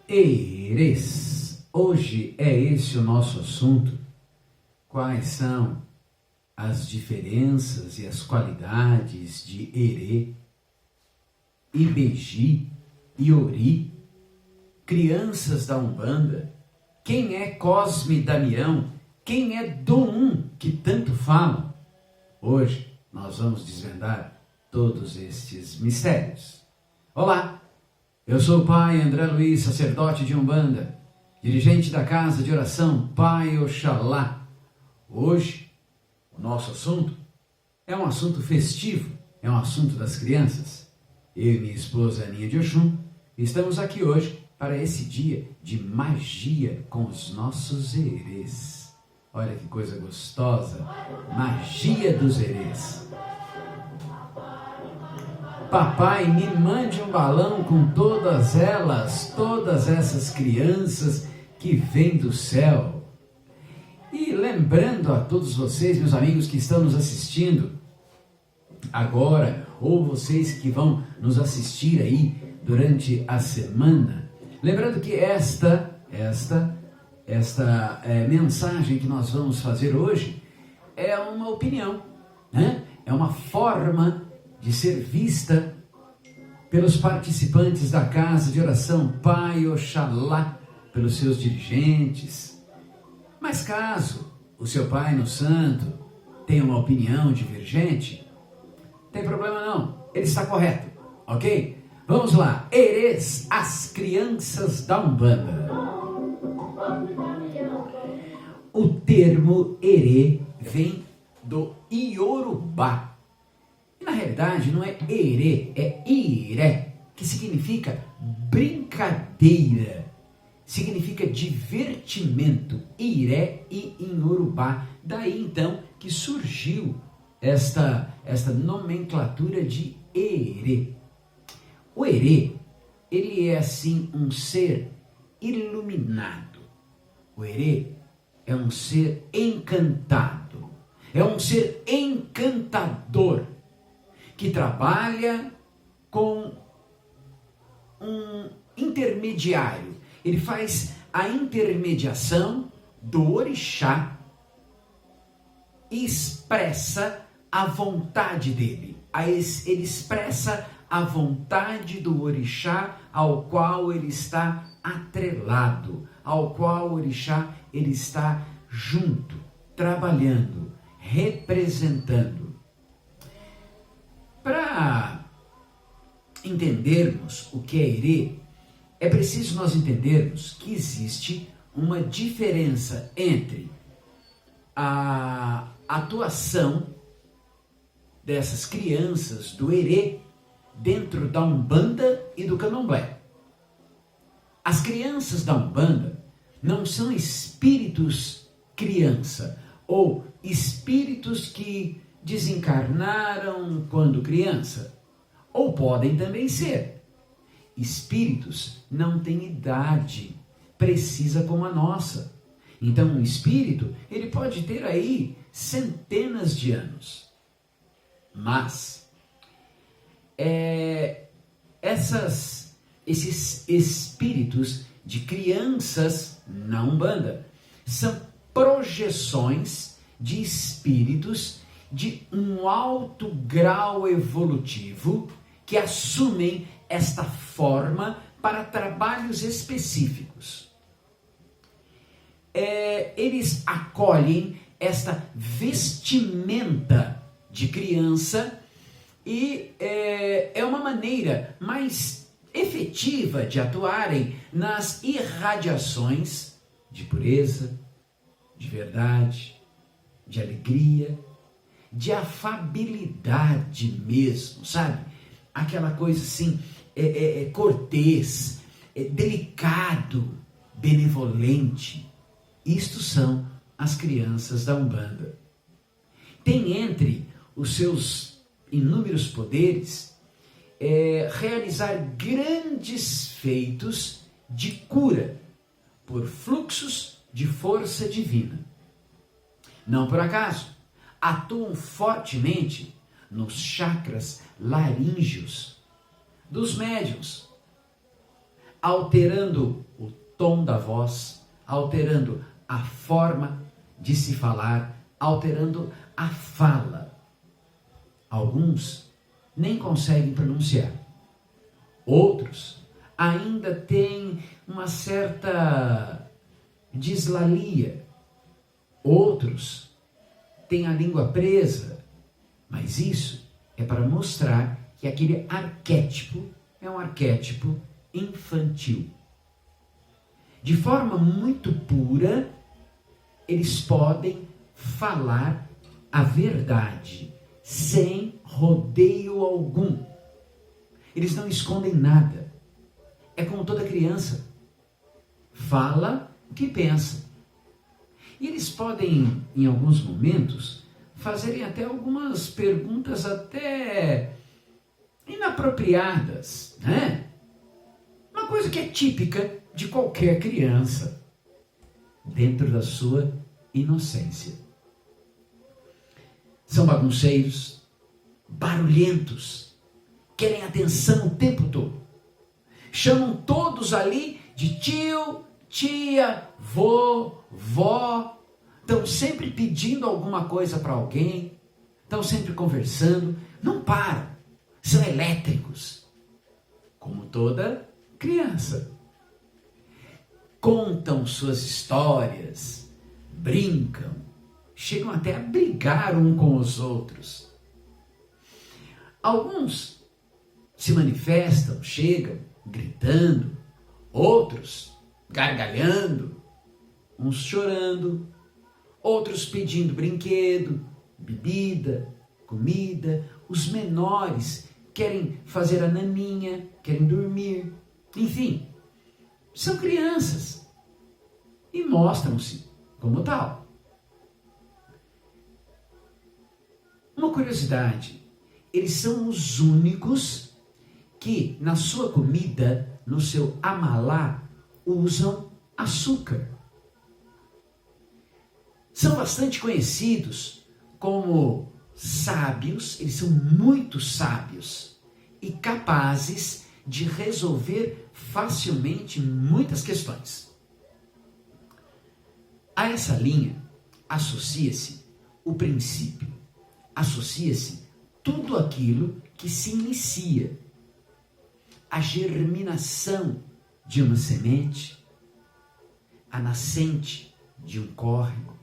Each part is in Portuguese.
Erês. Hoje é esse o nosso assunto. Quais são as diferenças e as qualidades de Erê, Ibeji e Ori, crianças da Umbanda? Quem é Cosme e Damião? Quem é Dom que tanto falam? Hoje nós vamos desvendar todos estes mistérios. Olá! Eu sou o Pai André Luiz, sacerdote de Umbanda, dirigente da Casa de Oração Pai Oxalá. Hoje, o nosso assunto é um assunto festivo, é um assunto das crianças. Eu e minha esposa Aninha de Oxum estamos aqui hoje para esse dia de magia com os nossos erês. Olha que coisa gostosa, magia dos erês. Papai, me mande um balão com todas elas, todas essas crianças que vêm do céu. E lembrando a todos vocês, meus amigos que estão nos assistindo agora, ou vocês que vão nos assistir aí durante a semana, lembrando que esta mensagem que nós vamos fazer hoje é uma opinião, né? É uma forma de ser vista pelos participantes da Casa de Oração Pai Oxalá, pelos seus dirigentes. Mas caso o seu Pai no Santo tenha uma opinião divergente, não tem problema não, ele está correto, ok? Vamos lá, erês, as crianças da Umbanda. O termo erê vem do Iorubá. Na realidade não é erê, é iré, que significa brincadeira, significa divertimento, iré e em Urubá. Daí então que surgiu esta nomenclatura de erê. O erê, ele é assim um ser iluminado. O erê é um ser encantado, é um ser encantador, que trabalha com um intermediário. Ele faz a intermediação do orixá e expressa a vontade dele. Ele expressa a vontade do orixá ao qual ele está atrelado, ao qual o orixá ele está junto, trabalhando, representando. Para entendermos o que é erê, é preciso nós entendermos que existe uma diferença entre a atuação dessas crianças do erê dentro da Umbanda e do Candomblé. As crianças da Umbanda não são espíritos criança ou espíritos que desencarnaram quando criança, ou podem também ser. Espíritos não têm idade precisa como a nossa. Então um espírito, ele pode ter aí centenas de anos. Mas esses espíritos de crianças na Umbanda são projeções de espíritos de um alto grau evolutivo que assumem esta forma para trabalhos específicos. Eles acolhem esta vestimenta de criança e é uma maneira mais efetiva de atuarem nas irradiações de pureza, de verdade, de alegria, de afabilidade mesmo, sabe? Aquela coisa assim, cortês, delicado, benevolente. Isto são as crianças da Umbanda. Tem entre os seus inúmeros poderes realizar grandes feitos de cura por fluxos de força divina. Não por acaso, atuam fortemente nos chakras laríngeos dos médiuns, alterando o tom da voz, alterando a forma de se falar, alterando a fala. Alguns nem conseguem pronunciar. Outros ainda têm uma certa dislalia. Outros têm a língua presa. Mas isso é para mostrar que aquele arquétipo é um arquétipo infantil. De forma muito pura, eles podem falar a verdade, sem rodeio algum. Eles não escondem nada. É como toda criança. Fala o que pensa. E eles podem, em alguns momentos, fazerem até algumas perguntas até inapropriadas, né? Uma coisa que é típica de qualquer criança, dentro da sua inocência. São bagunceiros, barulhentos, querem atenção o tempo todo. Chamam todos ali de tio, tia, vô, vó. Estão sempre pedindo alguma coisa para alguém. Estão sempre conversando. Não param. São elétricos. Como toda criança. Contam suas histórias. Brincam. Chegam até a brigar um com os outros. Alguns se manifestam, chegam gritando, outros gargalhando, uns chorando, outros pedindo brinquedo, bebida, comida. Os menores querem fazer a naninha, querem dormir. Enfim, são crianças e mostram-se como tal. Uma curiosidade, eles são os únicos que na sua comida, no seu amalá, usam açúcar. São bastante conhecidos como sábios, eles são muito sábios e capazes de resolver facilmente muitas questões. A essa linha associa-se o princípio, associa-se tudo aquilo que se inicia. A germinação de uma semente, a nascente de um córrego,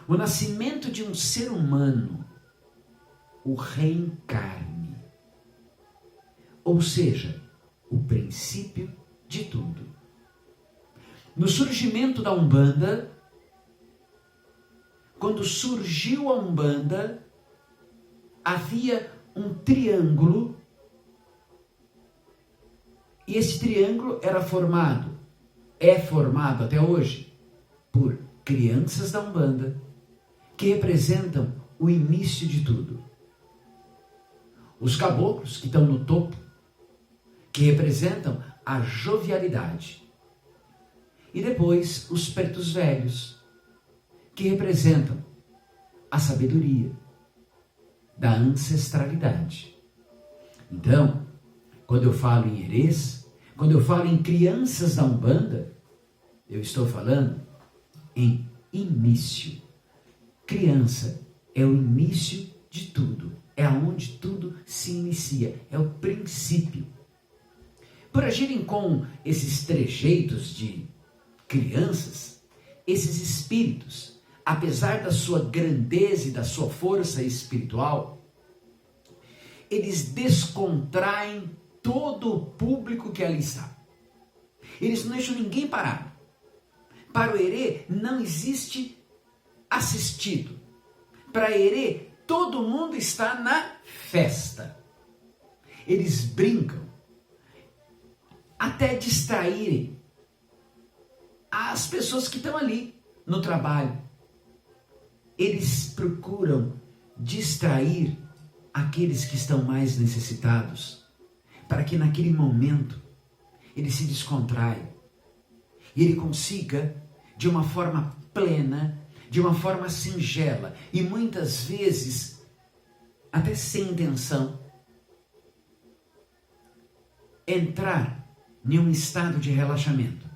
o nascimento de um ser humano, o reencarne, ou seja, o princípio de tudo. No surgimento da Umbanda, quando surgiu a Umbanda, havia um triângulo, e esse triângulo é formado até hoje, por crianças da Umbanda, que representam o início de tudo. Os caboclos, que estão no topo, que representam a jovialidade. E depois os pretos velhos, que representam a sabedoria da ancestralidade. Então, quando eu falo em herês, quando eu falo em crianças da Umbanda, eu estou falando em início. Criança é o início de tudo, é aonde tudo se inicia, é o princípio. Por agirem com esses trejeitos de crianças, esses espíritos, apesar da sua grandeza e da sua força espiritual, eles descontraem todo o público que ali está. Eles não deixam ninguém parado. Para o herê não existe assistido. Para herê, todo mundo está na festa. Eles brincam até distraírem as pessoas que estão ali, no trabalho, eles procuram distrair aqueles que estão mais necessitados, para que naquele momento ele se descontraia e ele consiga, de uma forma plena, de uma forma singela e muitas vezes até sem intenção, entrar em um estado de relaxamento,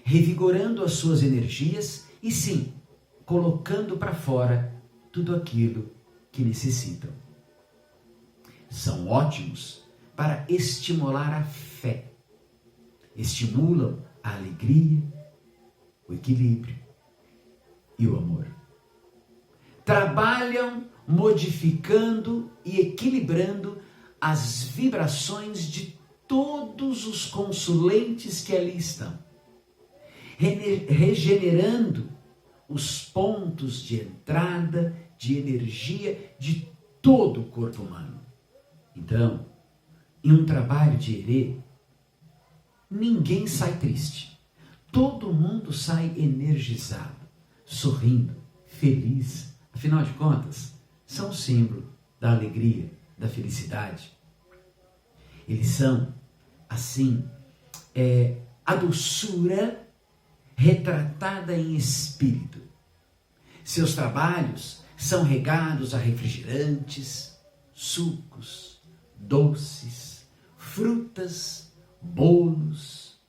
revigorando as suas energias e sim, colocando para fora tudo aquilo que necessitam. São ótimos para estimular a fé, estimulam a alegria, o equilíbrio e o amor. Trabalham modificando e equilibrando as vibrações de todos os consulentes que ali estão, regenerando os pontos de entrada de energia de todo o corpo humano. Então, em um trabalho de herê, ninguém sai triste. Todo mundo sai energizado, sorrindo, feliz. Afinal de contas, são símbolo da alegria, da felicidade. Eles são, assim, a doçura retratada em espírito. Seus trabalhos são regados a refrigerantes, sucos, doces, frutas, bolos,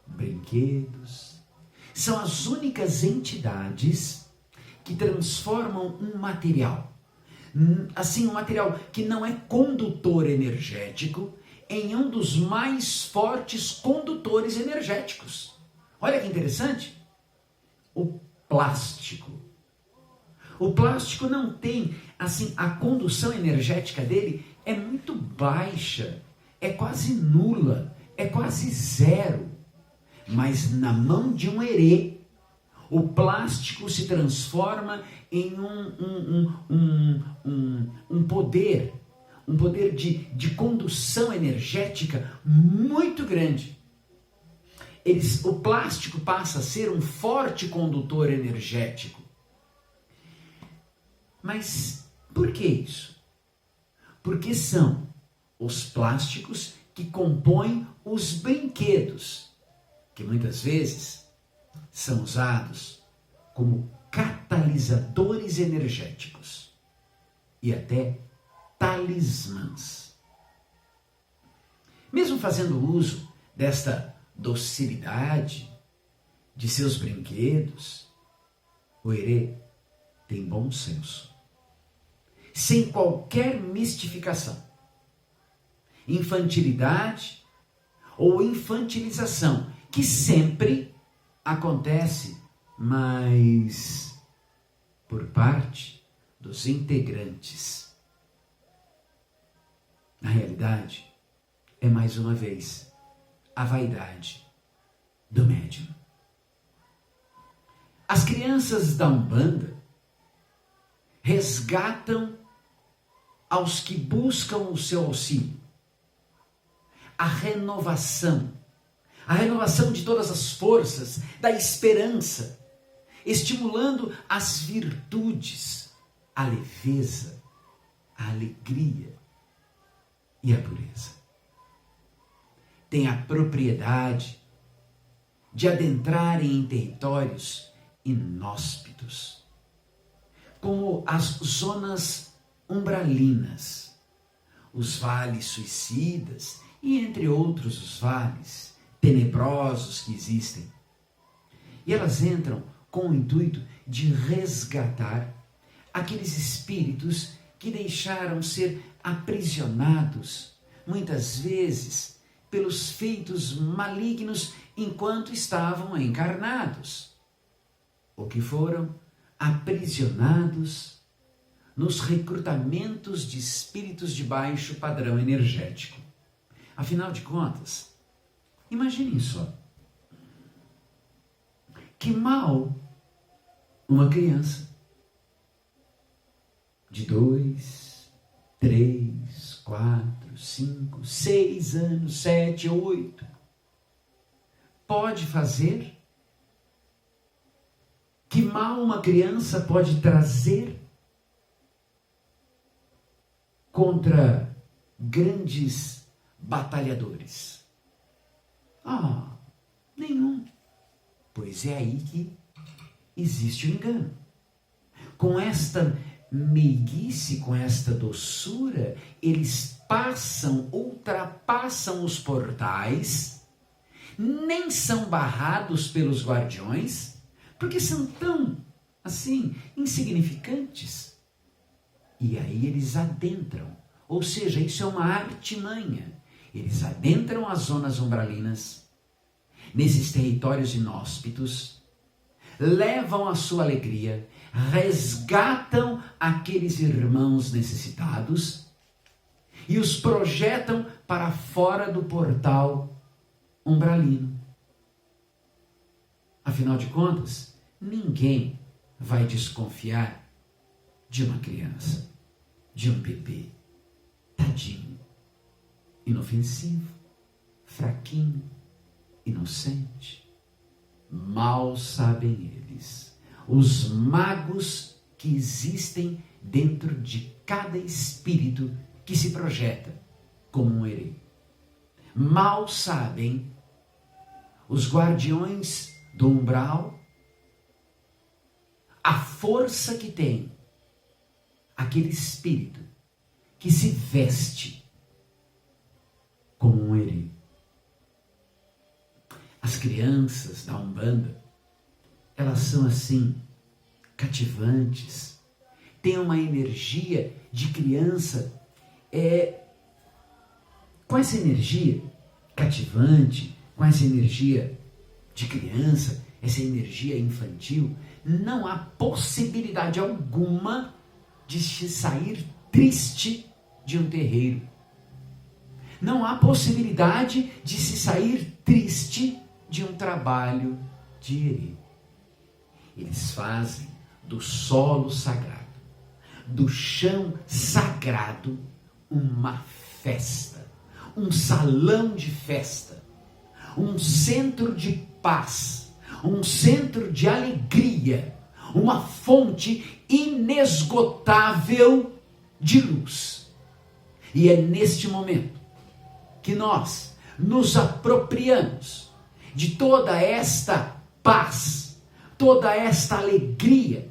brinquedos. São as únicas entidades que transformam um material, assim, um material que não é condutor energético, em um dos mais fortes condutores energéticos. Olha que interessante. O plástico. O plástico não tem, assim, a condução energética dele é muito baixa, é quase nula, é quase zero. Mas na mão de um herê, o plástico se transforma em um poder de condução energética muito grande. O plástico passa a ser um forte condutor energético. Mas por que isso? Porque são os plásticos que compõem os brinquedos, que muitas vezes são usados como catalisadores energéticos e até talismãs. Mesmo fazendo uso desta docilidade de seus brinquedos, o herê tem bom senso, sem qualquer mistificação, infantilidade ou infantilização, que sempre acontece, mas por parte dos integrantes. Na realidade, é mais uma vez a vaidade do médium. As crianças da Umbanda resgatam aos que buscam o seu auxílio a renovação de todas as forças, da esperança, estimulando as virtudes, a leveza, a alegria e a pureza. Tem a propriedade de adentrarem em territórios inóspitos, como as zonas umbralinas, os vales suicidas e entre outros os vales tenebrosos que existem. E elas entram com o intuito de resgatar aqueles espíritos que deixaram ser aprisionados, muitas vezes, pelos feitos malignos enquanto estavam encarnados, ou que foram aprisionados nos recrutamentos de espíritos de baixo padrão energético. Afinal de contas, imaginem só, que mal uma criança de 2, 3, 4, 5, 6 anos, 7, 8, pode fazer Que mal uma criança pode trazer contra grandes batalhadores? Nenhum. Pois é aí que existe o engano. Com esta meiguice, com esta doçura, eles ultrapassam os portais, nem são barrados pelos guardiões, porque são tão, assim, insignificantes. E aí eles adentram, ou seja, isso é uma artimanha. Eles adentram as zonas umbralinas, nesses territórios inóspitos, levam a sua alegria, resgatam aqueles irmãos necessitados e os projetam para fora do portal umbralino. Afinal de contas, ninguém vai desconfiar de uma criança, de um bebê, tadinho, inofensivo, fraquinho, inocente. Mal sabem eles, os magos que existem dentro de cada espírito que se projeta como um herê. Mal sabem os guardiões do umbral a força que tem aquele espírito que se veste como um herê. As crianças da Umbanda, elas são assim, cativantes, têm uma energia de criança, com essa energia cativante, com essa energia de criança, essa energia infantil, não há possibilidade alguma de se sair triste de um terreiro. Não há possibilidade de se sair triste de um trabalho de herê. Eles fazem do solo sagrado, do chão sagrado, uma festa, um salão de festa, um centro de paz, um centro de alegria, uma fonte inesgotável de luz. E é neste momento que nós nos apropriamos de toda esta paz, toda esta alegria,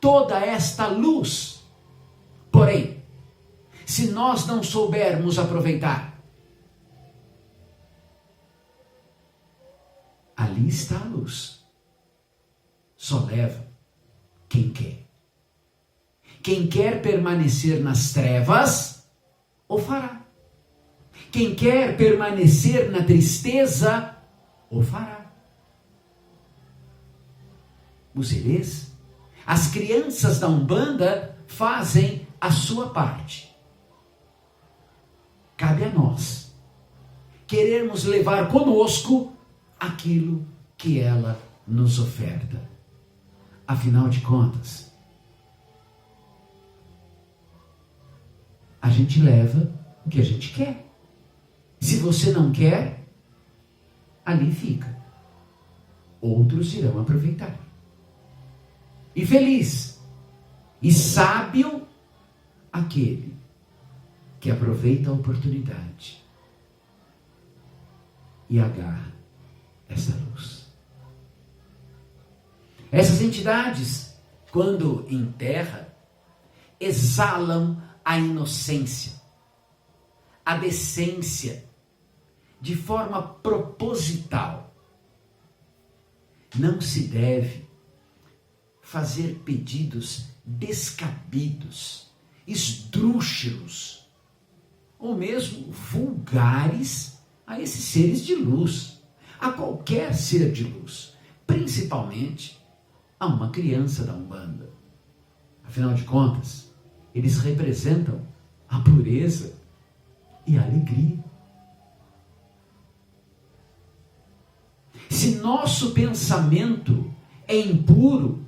toda esta luz. Porém, se nós não soubermos aproveitar, ali está a luz. Só leva quem quer. Quem quer permanecer nas trevas, o fará. Quem quer permanecer na tristeza, o fará. Os herês, as crianças da Umbanda fazem a sua parte. Cabe a nós querermos levar conosco aquilo que ela nos oferta. Afinal de contas, a gente leva o que a gente quer. Se você não quer, ali fica. Outros irão aproveitar. E feliz e sábio aquele que aproveita a oportunidade e agarra essa luz. Essas entidades, quando em terra, exalam a inocência, a decência, de forma proposital. Não se deve fazer pedidos descabidos, esdrúxulos, ou mesmo vulgares a esses seres de luz, a qualquer ser de luz, principalmente a uma criança da Umbanda. Afinal de contas, eles representam a pureza e a alegria. Se nosso pensamento é impuro,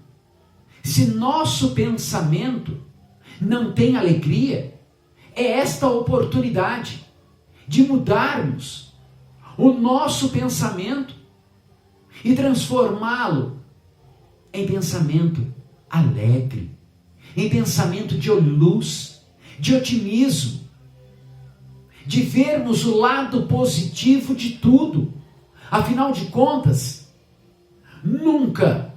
se nosso pensamento não tem alegria, é esta a oportunidade de mudarmos o nosso pensamento e transformá-lo em pensamento alegre, em pensamento de luz, de otimismo, de vermos o lado positivo de tudo. Afinal de contas, nunca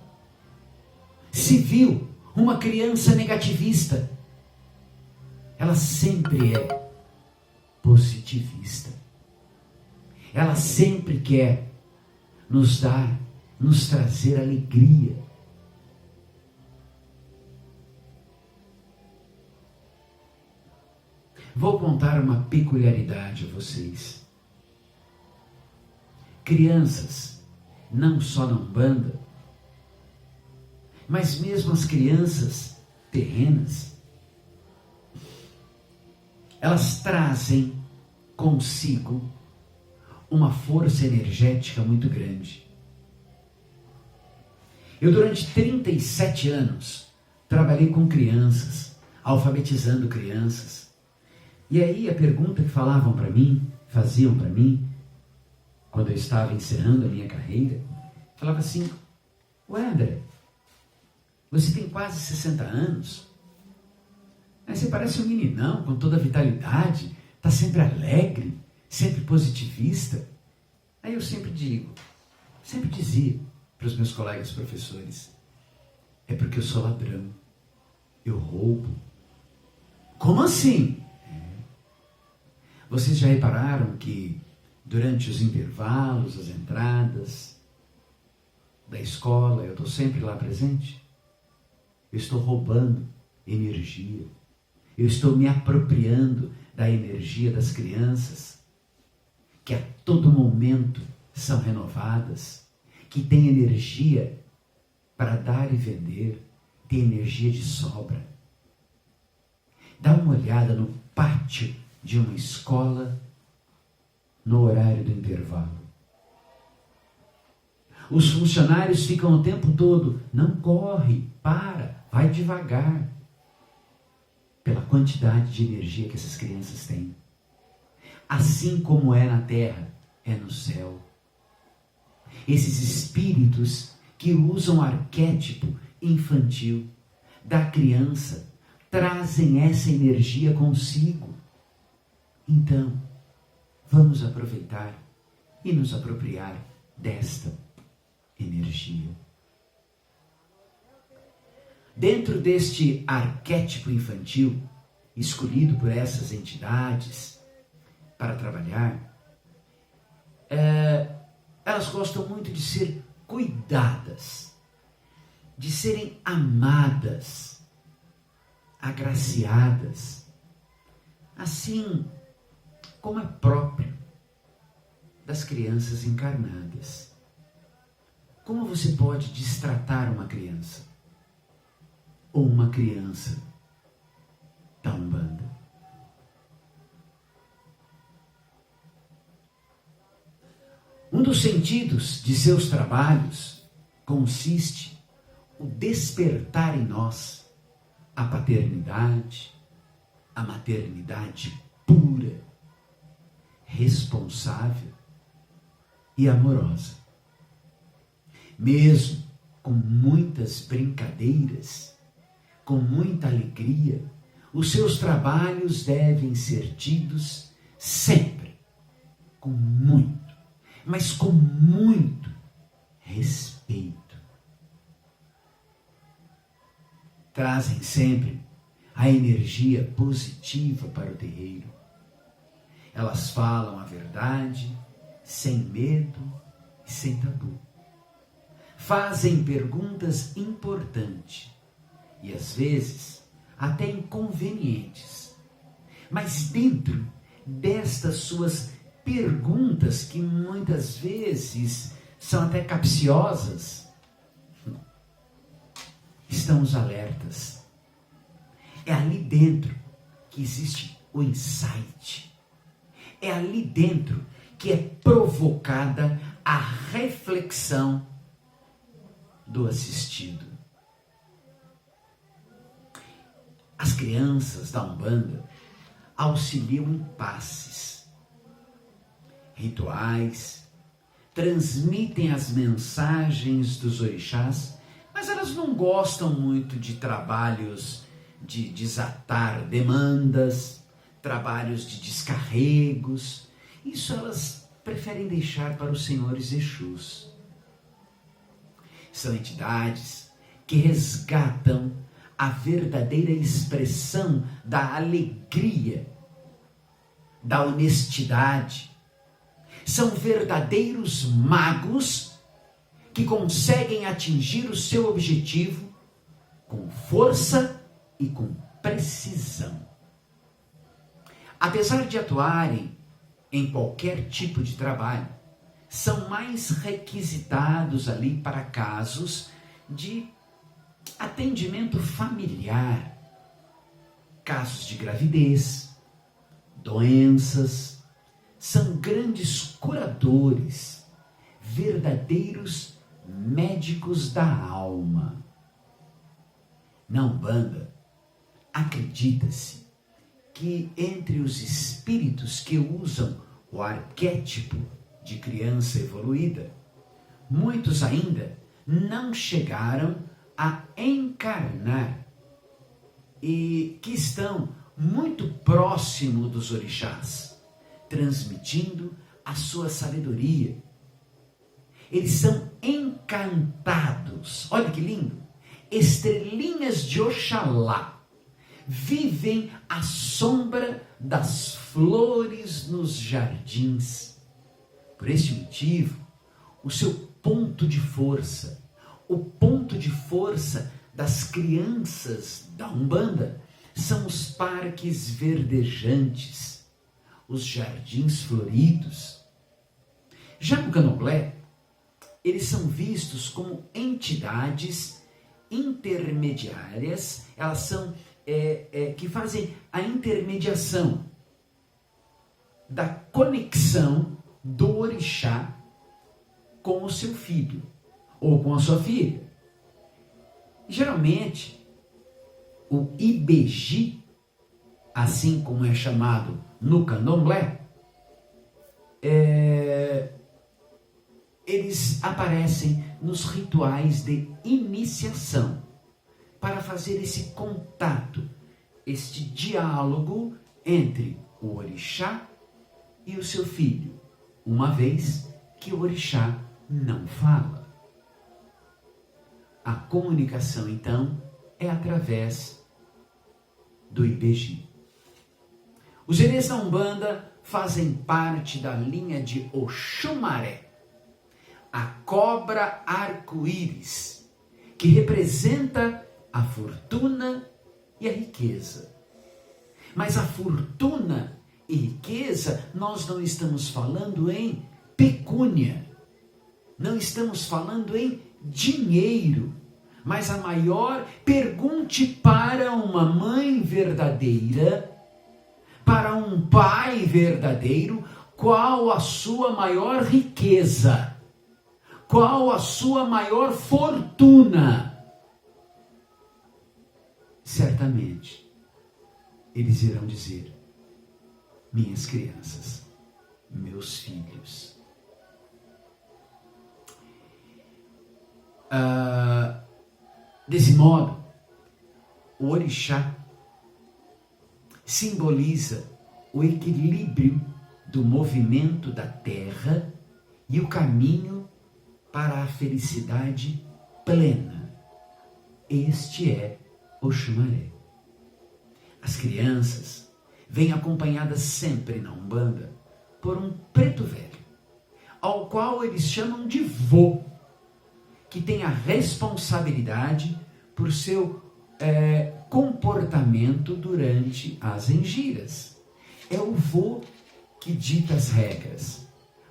se viu uma criança negativista. Ela sempre é positivista. Ela sempre quer nos trazer alegria. Vou contar uma peculiaridade a vocês. Crianças, não só na Umbanda, mas mesmo as crianças terrenas, elas trazem consigo uma força energética muito grande. Eu, durante 37 anos, trabalhei com crianças, alfabetizando crianças. E aí a pergunta que faziam para mim, quando eu estava encerrando a minha carreira, falava assim: ué, André, você tem quase 60 anos, mas você parece um meninão com toda a vitalidade, está sempre alegre, sempre positivista. Aí eu sempre dizia para os meus colegas professores: é porque eu sou ladrão, eu roubo. Como assim? Vocês já repararam que durante os intervalos, as entradas da escola, eu estou sempre lá presente? Eu estou roubando energia. Eu estou me apropriando da energia das crianças, que a todo momento são renovadas, que têm energia para dar e vender, tem energia de sobra. Dá uma olhada no pátio de uma escola no horário do intervalo. Os funcionários ficam o tempo todo: não corre, vai devagar, pela quantidade de energia que essas crianças têm. Assim como é na terra, é no céu. Esses espíritos que usam o arquétipo infantil da criança trazem essa energia consigo. Então, vamos aproveitar e nos apropriar desta energia. Dentro deste arquétipo infantil, escolhido por essas entidades para trabalhar, elas gostam muito de ser cuidadas, de serem amadas, agraciadas, assim como é próprio das crianças encarnadas. Como você pode destratar uma criança? Ou uma criança da Umbanda? Um dos sentidos de seus trabalhos consiste o despertar em nós a paternidade, a maternidade pura, responsável e amorosa. Mesmo com muitas brincadeiras, com muita alegria, os seus trabalhos devem ser tidos sempre com muito, mas com muito respeito. Trazem sempre a energia positiva para o terreiro. Elas falam a verdade, sem medo e sem tabu. Fazem perguntas importantes e às vezes até inconvenientes. Mas dentro destas suas perguntas, que muitas vezes são até capciosas, estão os alertas. É ali dentro que existe o insight. É ali dentro que é provocada a reflexão do assistido. As crianças da Umbanda auxiliam em passes, rituais, transmitem as mensagens dos orixás, mas elas elas não gostam muito de trabalhos de desatar demandas, trabalhos de descarregos. Isso elas preferem deixar para os senhores Exus. São entidades que resgatam a verdadeira expressão da alegria, da honestidade. São verdadeiros magos que conseguem atingir o seu objetivo com força e com precisão. Apesar de atuarem em qualquer tipo de trabalho, são mais requisitados ali para casos de atendimento familiar, casos de gravidez, doenças. São grandes curadores, verdadeiros médicos da alma. Na Umbanda, acredita-se que entre os espíritos que usam o arquétipo de criança evoluída, muitos ainda não chegaram a encarnar e que estão muito próximo dos orixás, transmitindo a sua sabedoria. Eles são encantados. Olha que lindo! Estrelinhas de Oxalá vivem à sombra das flores nos jardins. Por este motivo, o seu ponto de força, o ponto de força das crianças da Umbanda, são os parques verdejantes, os jardins floridos. Já no Candomblé, eles são vistos como entidades intermediárias, elas são que fazem a intermediação da conexão do orixá com o seu filho ou com a sua filha. Geralmente, o Ibeji, assim como é chamado no Candomblé, eles aparecem nos rituais de iniciação para fazer esse contato, este diálogo entre o orixá e o seu filho, uma vez que o orixá não fala. A comunicação, então, é através do Ibeji. Os herês da Umbanda fazem parte da linha de Oxumaré, a cobra arco-íris, que representa a fortuna e a riqueza. Mas a fortuna e riqueza, nós não estamos falando em pecúnia, não estamos falando em dinheiro, mas a maior, pergunte para uma mãe verdadeira, para um pai verdadeiro, qual a sua maior riqueza, qual a sua maior fortuna. Certamente, eles irão dizer: minhas crianças, meus filhos. Desse modo, o orixá simboliza o equilíbrio do movimento da terra e o caminho para a felicidade plena. Este é Oxumaré. As crianças vêm acompanhadas sempre na Umbanda por um preto velho, ao qual eles chamam de vô, que tem a responsabilidade por seu comportamento durante as engiras. É o vô que dita as regras,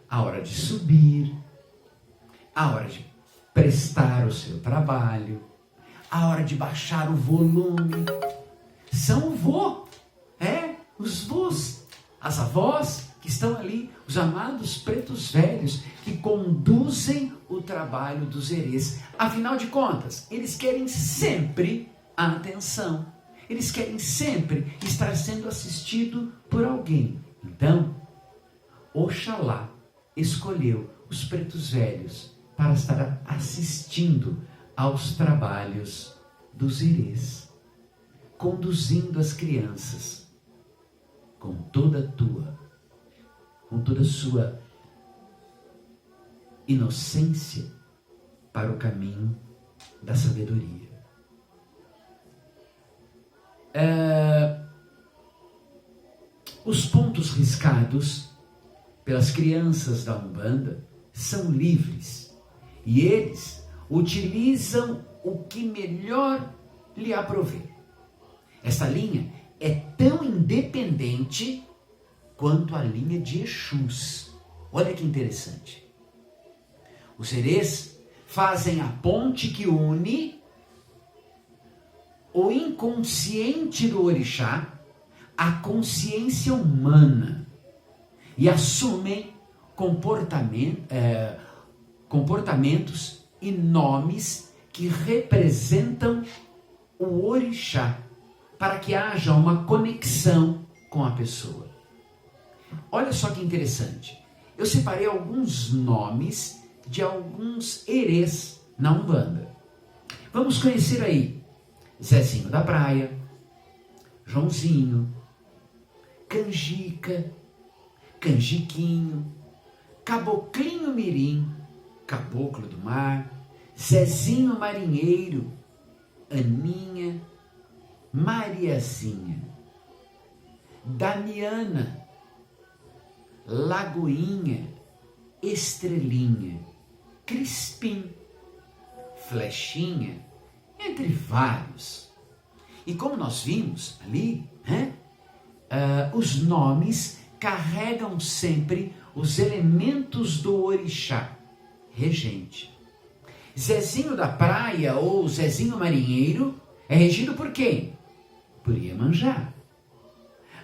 a hora de subir, a hora de prestar o seu trabalho, a hora de baixar o volume. São o vô, os vós, as avós que estão ali, os amados pretos velhos, que conduzem o trabalho dos herês. Afinal de contas, eles querem sempre a atenção, eles querem sempre estar sendo assistido por alguém. Então, Oxalá escolheu os pretos velhos para estar assistindo aos trabalhos dos herês, conduzindo as crianças com toda a sua inocência para o caminho da sabedoria. Os pontos riscados pelas crianças da Umbanda são livres e eles utilizam o que melhor lhe aprouver. Essa linha é tão independente quanto a linha de Exus. Olha que interessante. Os herês fazem a ponte que une o inconsciente do orixá à consciência humana e assumem comportamentos e nomes que representam o orixá, para que haja uma conexão com a pessoa. Olha só que interessante. Eu separei alguns nomes de alguns herês na Umbanda. Vamos conhecer aí Zezinho da Praia, Joãozinho, Canjica, Canjiquinho, Caboclinho Mirim, Caboclo do Mar, Zezinho Marinheiro, Aninha, Mariazinha, Damiana, Lagoinha, Estrelinha, Crispim, Flechinha, entre vários. E como nós vimos ali, os nomes carregam sempre os elementos do orixá regente. Zezinho da Praia ou Zezinho Marinheiro é regido por quem? Por Iemanjá.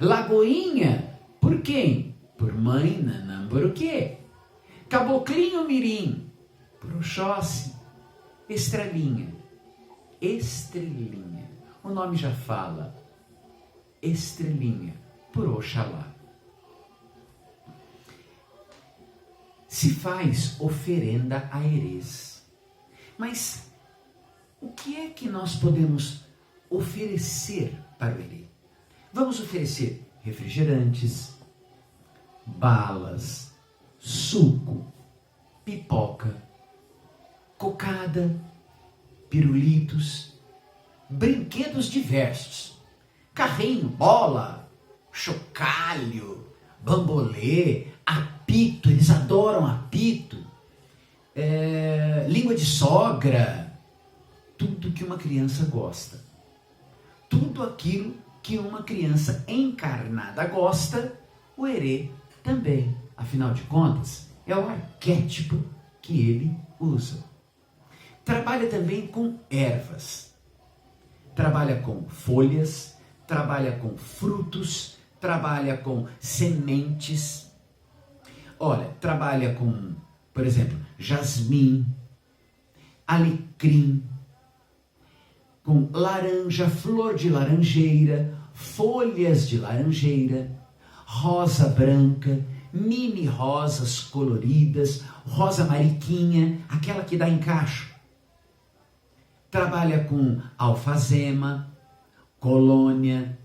Lagoinha, por quem? Por Mãe Nanamburuquê. Caboclinho Mirim, por Oxóssi. Estrelinha. O nome já fala. Estrelinha, por Oxalá. Se faz oferenda a herês. Mas o que é que nós podemos oferecer para o herê? Vamos oferecer refrigerantes, balas, suco, pipoca, cocada, pirulitos, brinquedos diversos, carrinho, bola, chocalho, bambolê, apito, eles adoram apito, língua de sogra, tudo que uma criança gosta. Tudo aquilo que uma criança encarnada gosta, o herê também. Afinal de contas, é o arquétipo que ele usa. Trabalha também com ervas. Trabalha com folhas, trabalha com frutos, trabalha com sementes. Olha, trabalha com, por exemplo, jasmim, alecrim, com laranja, flor de laranjeira, folhas de laranjeira, rosa branca, mini rosas coloridas, rosa mariquinha, aquela que dá em cacho. Trabalha com alfazema, colônia,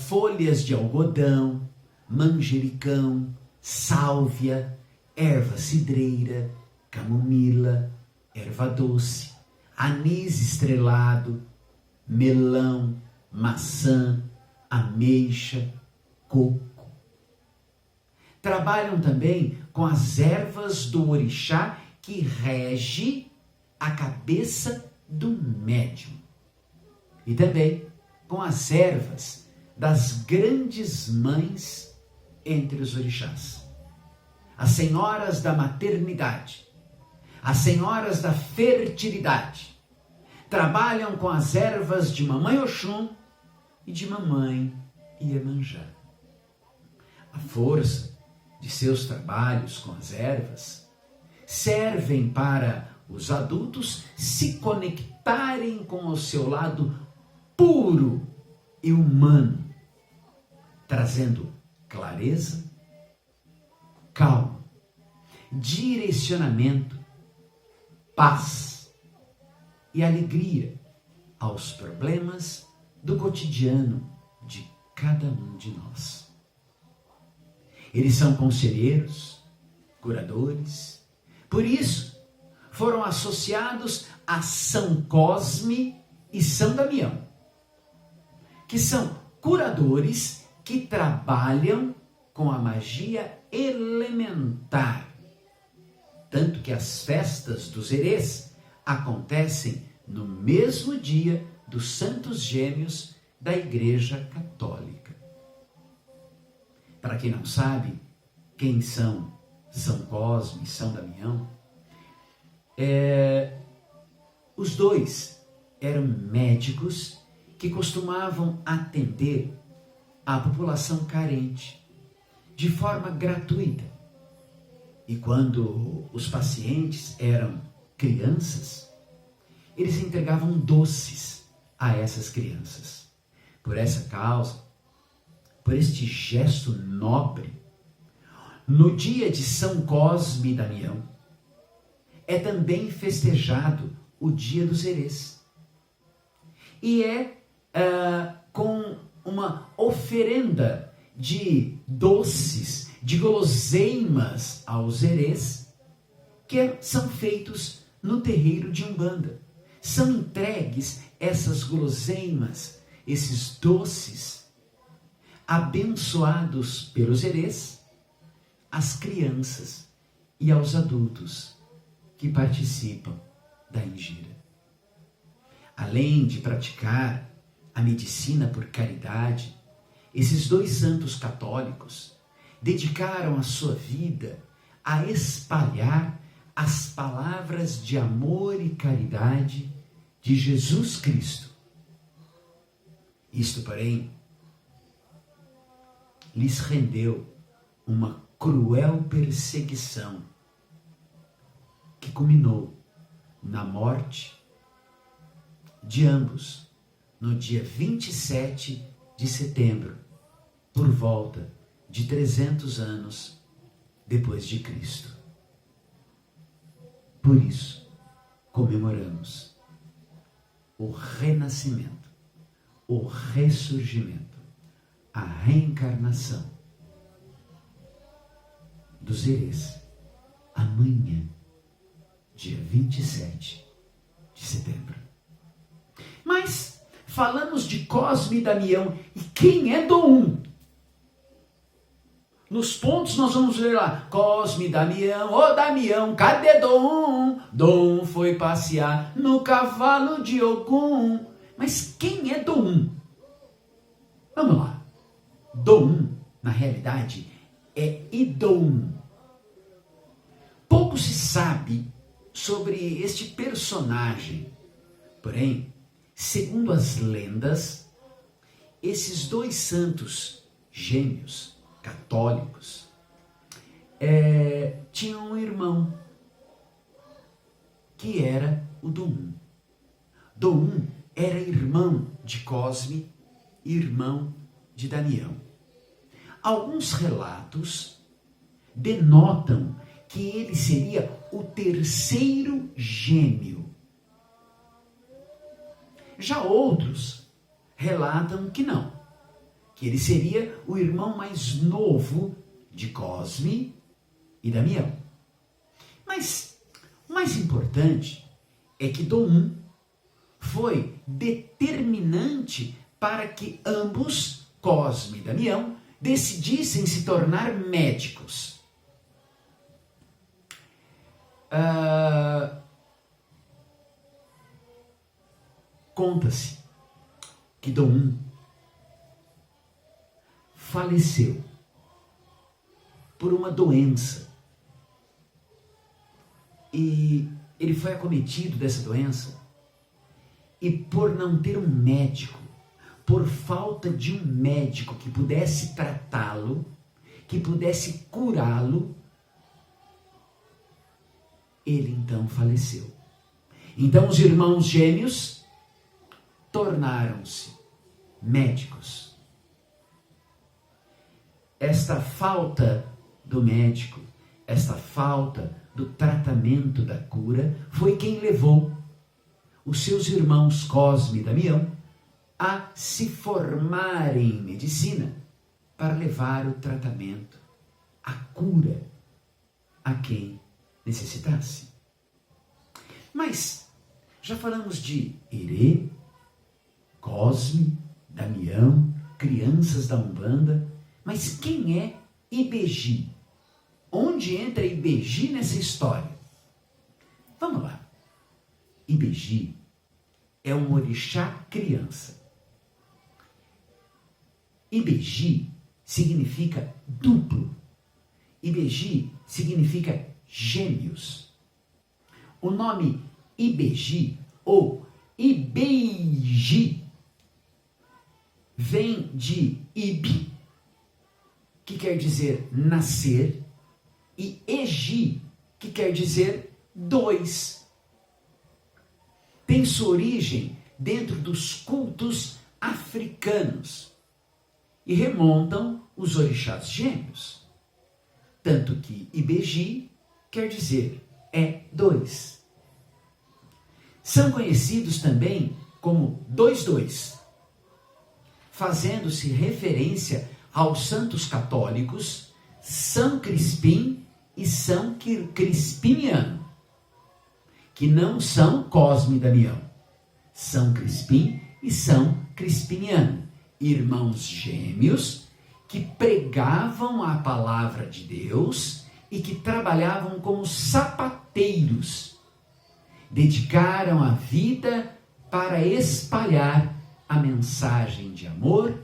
folhas de algodão, manjericão, sálvia, erva cidreira, camomila, erva doce, anis estrelado, melão, maçã, ameixa, coco. Trabalham também com as ervas do orixá que rege a cabeça do médium. E também com as ervas das grandes mães entre os orixás. As senhoras da maternidade, as senhoras da fertilidade, trabalham com as ervas de Mamãe Oxum e de Mamãe Iemanjá. A força de seus trabalhos com as ervas servem para os adultos se conectarem com o seu lado puro e humano, trazendo clareza, calma, direcionamento, paz, e alegria aos problemas do cotidiano de cada um de nós. Eles são conselheiros, curadores, por isso foram associados a São Cosme e São Damião, que são curadores que trabalham com a magia elementar. Tanto que as festas dos herês acontecem no mesmo dia dos Santos Gêmeos da Igreja Católica. Para quem não sabe quem são São Cosme e São Damião, os dois eram médicos que costumavam atender a população carente de forma gratuita. E quando os pacientes eram crianças, eles entregavam doces a essas crianças. Por essa causa, por este gesto nobre, no dia de São Cosme e Damião, é também festejado o Dia dos Herês. E com uma oferenda de doces, de guloseimas aos herês, que são feitos no terreiro de Umbanda. São entregues essas guloseimas, esses doces, abençoados pelos herês, às crianças e aos adultos que participam da ingira. Além de praticar a medicina por caridade, esses dois santos católicos dedicaram a sua vida a espalhar as palavras de amor e caridade de Jesus Cristo. Isto, porém, lhes rendeu uma cruel perseguição que culminou na morte de ambos no dia 27 de setembro, por volta de 300 anos depois de Cristo. Por isso, comemoramos o renascimento, o ressurgimento, a reencarnação dos herês amanhã, dia 27 de setembro. Mas falamos de Cosme e Damião, e quem é Dom? Nos pontos nós vamos ler lá, Cosme e Damião, ô Damião, cadê Dom? Dom foi passear no cavalo de Ogum. Mas quem é Dom? Vamos lá. Dom, na realidade, é Idom. Pouco se sabe sobre este personagem, porém, segundo as lendas, esses dois santos gêmeos católicos tinham um irmão que era o Dom. Dom era irmão de Cosme e irmão de Damião. Alguns relatos denotam que ele seria o terceiro gêmeo. Já outros relatam que não, que ele seria o irmão mais novo de Cosme e Damião. Mas o mais importante é que Dom foi determinante para que ambos, Cosme e Damião, decidissem se tornar médicos. Conta-se que Dom faleceu por uma doença e ele foi acometido dessa doença, e por não ter um médico, por falta de um médico que pudesse tratá-lo, que pudesse curá-lo, ele então faleceu. Então os irmãos gêmeos tornaram-se médicos. Esta falta do médico, esta falta do tratamento da cura, foi quem levou os seus irmãos Cosme e Damião a se formarem em medicina para levar o tratamento, a cura a quem necessitasse. Mas já falamos de Herê, Cosme, Damião, crianças da Umbanda, mas quem é Ibeji? Onde entra Ibeji nessa história? Vamos lá. Ibeji é um orixá criança. Ibeji significa duplo. Ibeji significa gêmeos. O nome Ibeji ou Ibeji vem de Ib, que quer dizer nascer, e Eji, que quer dizer dois. Tem sua origem dentro dos cultos africanos e remontam os orixás gêmeos. Tanto que Ibeji quer dizer é dois. São conhecidos também como dois, fazendo-se referência aos santos católicos São Crispim e São Crispiniano, que não são Cosme e Damião. São Crispim e São Crispiniano, irmãos gêmeos que pregavam a palavra de Deus e que trabalhavam como sapateiros. Dedicaram a vida para espalhar a mensagem de amor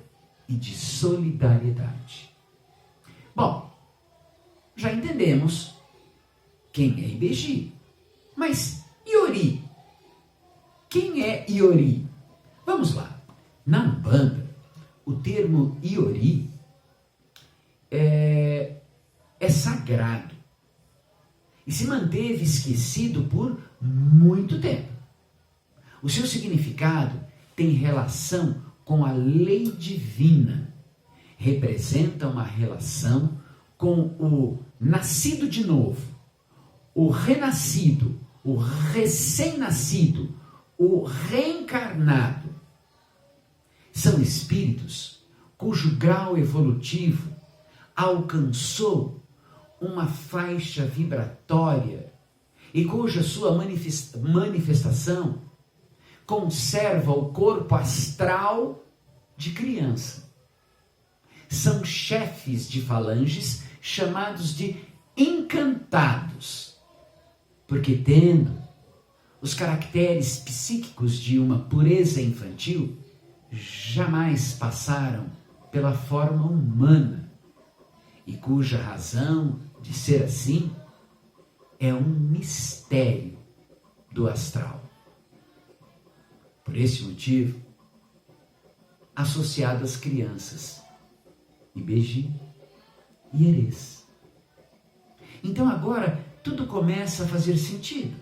e de solidariedade. Bom, já entendemos quem é Ibeji, mas Iori? Quem é Iori? Vamos lá. Na Umbanda, o termo Iori é sagrado e se manteve esquecido por muito tempo. O seu significado tem relação com a lei divina. Representa uma relação com o nascido de novo, o renascido, o recém-nascido, o reencarnado. São espíritos cujo grau evolutivo alcançou uma faixa vibratória e cuja sua manifestação conserva o corpo astral de criança. São chefes de falanges chamados de encantados, porque tendo os caracteres psíquicos de uma pureza infantil, jamais passaram pela forma humana e cuja razão de ser assim é um mistério do astral. Por esse motivo, associado às crianças, Ibeji e Herês. Então agora tudo começa a fazer sentido.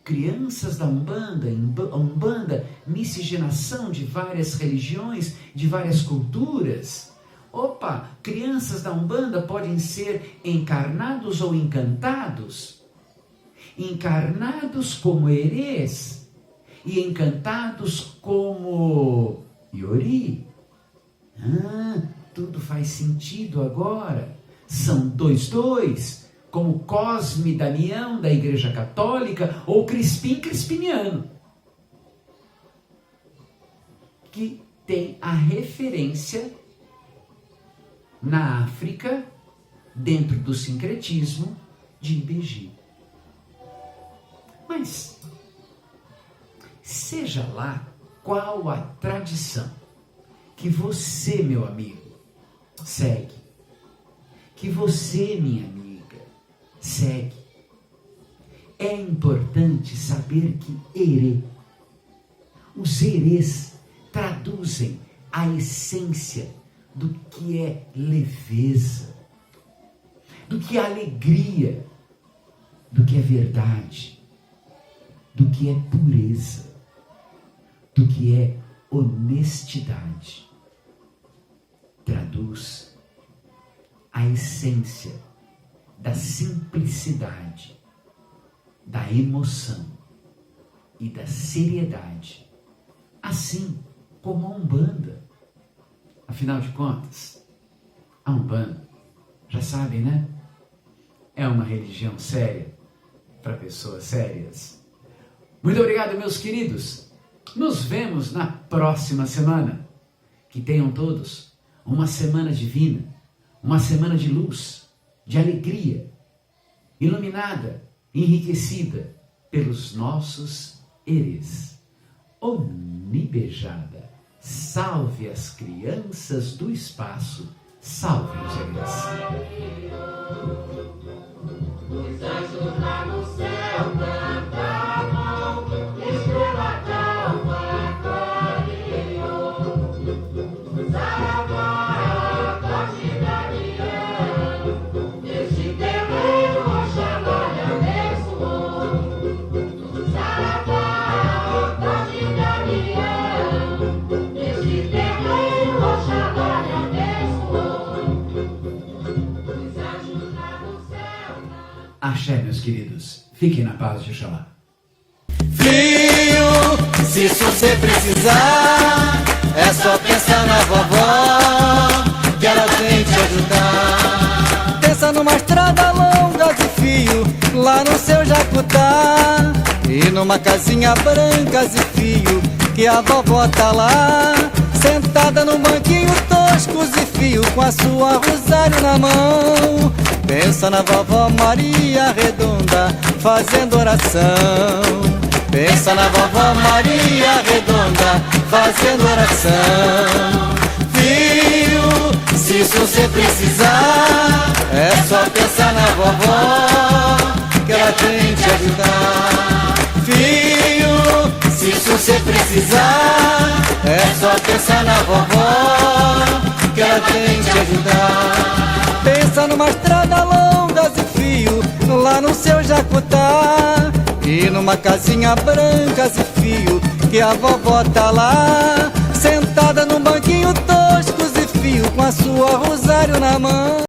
Crianças da Umbanda, miscigenação de várias religiões, de várias culturas. Opa, crianças da Umbanda podem ser encarnados ou encantados. Encarnados como Herês e encantados como Iori. Tudo faz sentido agora. São dois, como Cosme e Damião da Igreja Católica ou Crispim Crispiniano, que tem a referência na África, dentro do sincretismo de Ibeji. Mas, seja lá qual a tradição que você, meu amigo, segue, que você, minha amiga, segue, é importante saber que Herê, os Herês traduzem a essência do que é leveza, do que é alegria, do que é verdade, do que é pureza, do que é honestidade. Traduz a essência da simplicidade, da emoção, e da seriedade, assim como a Umbanda. Afinal de contas, a Umbanda, já sabem, né? É uma religião séria para pessoas sérias. Muito obrigado, meus queridos. Nos vemos na próxima semana. Que tenham todos uma semana divina, uma semana de luz, de alegria, iluminada, enriquecida pelos nossos erês. Onibejada, salve as crianças do espaço, salve os erês. Os anjos lá no céu cantavam, estrela d'alva clareou. Saravá, corte Damião, neste terreiro Oxalá lhe abençoou. Saravá, corte Damião, neste terreiro Oxalá lhe abençoou. Os anjos lá no céu. Axé, meus queridos. Fiquem na paz de Oxalá. Filho, se você precisar, é só pensar na vovó, que ela vem te ajudar. Pensa numa estrada longa de fio, lá no seu Jacutá, e numa casinha branca de fio, que a vovó tá lá, sentada num banquinho tosco de fio, com a sua rosário na mão. Pensa na vovó Maria Redonda, fazendo oração. Pensa na vovó Maria Redonda, fazendo oração. Filho, se você precisar, é só pensar na vovó, que ela tem te ajudar. Filho, se você precisar, é só pensar na vovó, que ela tem te ajudar. Pensa numa estrada longa de fio, lá no seu Jacutá, e numa casinha branca de fio, que a vovó tá lá, sentada num banquinho tosco de fio, com a sua rosário na mão.